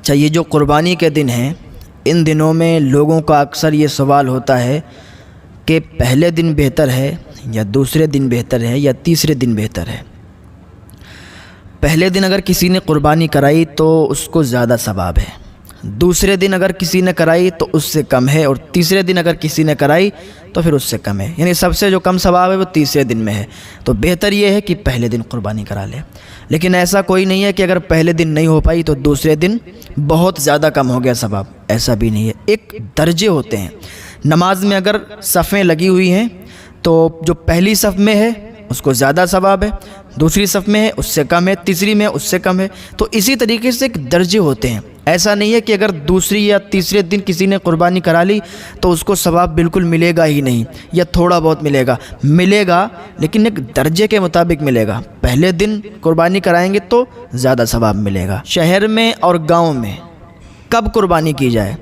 اچھا، یہ جو قربانی کے دن ہیں، ان دنوں میں لوگوں کا اکثر یہ سوال ہوتا ہے کہ پہلے دن بہتر ہے یا دوسرے دن بہتر ہے یا تیسرے دن بہتر ہے۔ پہلے دن اگر کسی نے قربانی کرائی تو اس کو زیادہ ثواب ہے، دوسرے دن اگر کسی نے کرائی تو اس سے کم ہے، اور تیسرے دن اگر کسی نے کرائی تو پھر اس سے کم ہے، یعنی سب سے جو کم ثواب ہے وہ تیسرے دن میں ہے۔ تو بہتر یہ ہے کہ پہلے دن قربانی کرا لے، لیکن ایسا کوئی نہیں ہے کہ اگر پہلے دن نہیں ہو پائی تو دوسرے دن بہت زیادہ کم ہو گیا ثواب، ایسا بھی نہیں ہے۔ ایک درجے ہوتے ہیں، نماز میں اگر صفیں لگی ہوئی ہیں تو جو پہلی صف میں ہے اس کو زیادہ ثواب ہے، دوسری صف میں ہے اس سے کم ہے، تیسری میں اس سے کم ہے۔ تو اسی طریقے سے ایک درجے ہوتے ہیں، ایسا نہیں ہے کہ اگر دوسری یا تیسرے دن کسی نے قربانی کرا لی تو اس کو ثواب بالکل ملے گا ہی نہیں، یا تھوڑا بہت ملے گا لیکن ایک درجے کے مطابق ملے گا۔ پہلے دن قربانی کرائیں گے تو زیادہ ثواب ملے گا۔ شہر میں اور گاؤں میں کب قربانی کی جائے؟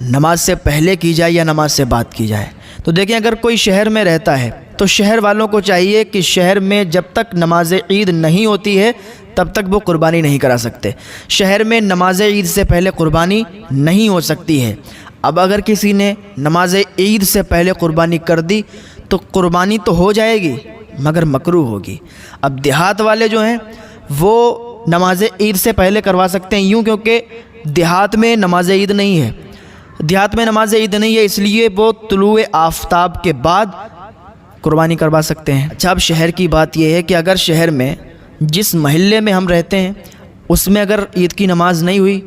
نماز سے پہلے کی جائے یا نماز سے بعد کی جائے؟ تو دیکھیں، اگر کوئی شہر میں رہتا ہے تو شہر والوں کو چاہیے کہ شہر میں جب تک نماز عید نہیں ہوتی ہے تب تک وہ قربانی نہیں کرا سکتے۔ شہر میں نماز عید سے پہلے قربانی نہیں ہو سکتی ہے۔ اب اگر کسی نے نماز عید سے پہلے قربانی کر دی تو قربانی تو ہو جائے گی مگر مکروہ ہوگی۔ اب دیہات والے جو ہیں وہ نماز عید سے پہلے کروا سکتے ہیں، یوں کیونکہ دیہات میں نماز عید نہیں ہے، دیہات میں نماز عید نہیں ہے، اس لیے وہ طلوع آفتاب کے بعد قربانی کروا سکتے ہیں۔ اچھا، اب شہر کی بات یہ ہے کہ اگر شہر میں جس محلے میں ہم رہتے ہیں اس میں اگر عید کی نماز نہیں ہوئی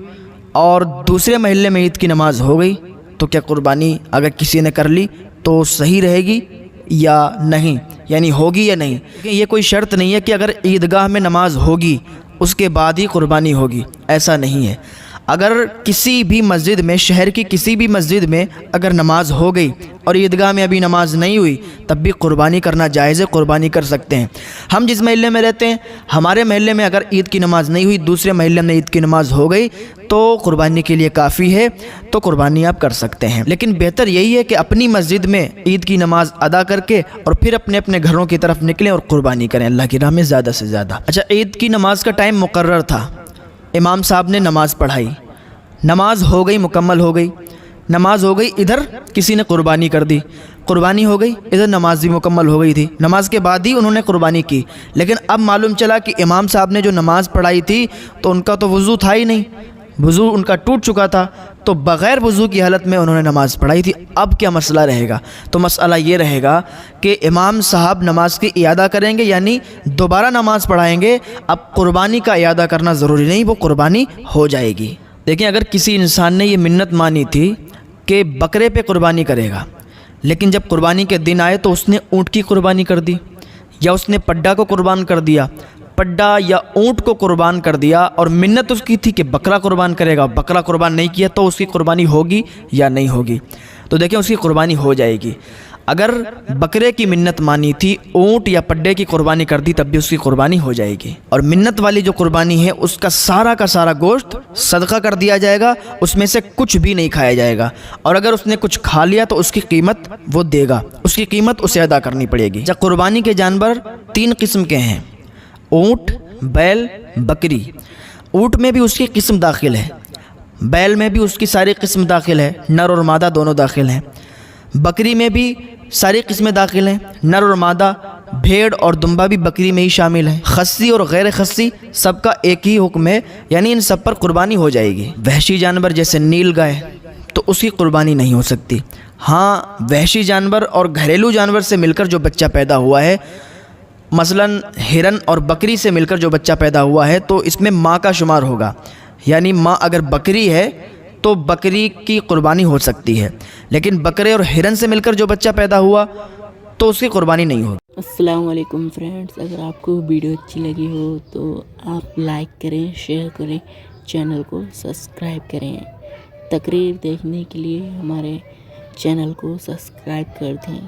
اور دوسرے محلے میں عید کی نماز ہو گئی تو کیا قربانی اگر کسی نے کر لی تو صحیح رہے گی یا نہیں، یعنی ہوگی یا نہیں؟ یہ کوئی شرط نہیں ہے کہ اگر عیدگاہ میں نماز ہوگی اس کے بعد ہی قربانی ہوگی، ایسا نہیں ہے۔ اگر کسی بھی مسجد میں، شہر کی کسی بھی مسجد میں اگر نماز ہو گئی اور عیدگاہ میں ابھی نماز نہیں ہوئی تب بھی قربانی کرنا جائز ہے، قربانی کر سکتے ہیں۔ ہم جس محلے میں رہتے ہیں، ہمارے محلے میں اگر عید کی نماز نہیں ہوئی، دوسرے محلے میں عید کی نماز ہو گئی تو قربانی کے لیے کافی ہے، تو قربانی آپ کر سکتے ہیں۔ لیکن بہتر یہی ہے کہ اپنی مسجد میں عید کی نماز ادا کر کے اور پھر اپنے اپنے گھروں کی طرف نکلیں اور قربانی کریں اللہ کی راہ میں زیادہ سے زیادہ۔ اچھا، عید کی نماز کا ٹائم مقرر تھا، امام صاحب نے نماز پڑھائی، نماز ہو گئی، مکمل ہو گئی، نماز ہو گئی، ادھر کسی نے قربانی کر دی، قربانی ہو گئی، ادھر نماز بھی مکمل ہو گئی تھی، نماز کے بعد ہی انہوں نے قربانی کی، لیکن اب معلوم چلا کہ امام صاحب نے جو نماز پڑھائی تھی تو ان کا تو وضو تھا ہی نہیں، وضو ان کا ٹوٹ چکا تھا، تو بغیر وضو کی حالت میں انہوں نے نماز پڑھائی تھی۔ اب کیا مسئلہ رہے گا؟ تو مسئلہ یہ رہے گا کہ امام صاحب نماز کی اعادہ کریں گے، یعنی دوبارہ نماز پڑھائیں گے۔ اب قربانی کا اعادہ کرنا ضروری نہیں، وہ قربانی ہو جائے گی۔ دیکھیں، اگر کسی انسان نے یہ منت مانی تھی کہ بکرے پہ قربانی کرے گا، لیکن جب قربانی کے دن آئے تو اس نے اونٹ کی قربانی کر دی، یا اس نے پڈا کو قربان کر دیا، پڈا یا اونٹ کو قربان کر دیا، اور منت اس کی تھی کہ بکرا قربان کرے گا، بکرا قربان نہیں کیا تو اس کی قربانی ہوگی یا نہیں ہوگی؟ تو دیکھیں، اس کی قربانی ہو جائے گی۔ اگر بکرے کی منت مانی تھی، اونٹ یا پڈے کی قربانی کر دی، تب بھی اس کی قربانی ہو جائے گی، اور منت والی جو قربانی ہے اس کا سارا گوشت صدقہ کر دیا جائے گا، اس میں سے کچھ بھی نہیں کھایا جائے گا، اور اگر اس نے کچھ کھا لیا تو اس کی قیمت وہ دے گا، اس کی قیمت اسے ادا کرنی پڑے گی۔ جب قربانی کے جانور 3 قسم کے ہیں، اونٹ، بیل، بکری۔ اونٹ میں بھی اس کی قسم داخل ہے، بیل میں بھی اس کی ساری قسم داخل ہے، نر اور مادہ دونوں داخل ہیں، بکری میں بھی ساری قسمیں داخل ہیں، نر اور مادہ، بھیڑ اور دمبا بھی بکری میں ہی شامل ہیں، خصی اور غیر خصی سب کا ایک ہی حکم ہے، یعنی ان سب پر قربانی ہو جائے گی۔ وحشی جانور جیسے نیل گائے تو اس کی قربانی نہیں ہو سکتی۔ ہاں، وحشی جانور اور گھریلو جانور سے مل کر جو بچہ پیدا ہوا ہے، مثلا ہرن اور بکری سے مل کر جو بچہ پیدا ہوا ہے تو اس میں ماں کا شمار ہوگا، یعنی ماں اگر بکری ہے تو بکری کی قربانی ہو سکتی ہے، لیکن بکرے اور ہرن سے مل کر جو بچہ پیدا ہوا تو اس کی قربانی نہیں ہوگی۔ السلام علیکم فرینڈز، اگر آپ کو ویڈیو اچھی لگی ہو تو آپ لائک کریں، شیئر کریں، چینل کو سبسکرائب کریں۔ تقریر دیکھنے کے لیے ہمارے چینل کو سبسکرائب کر دیں۔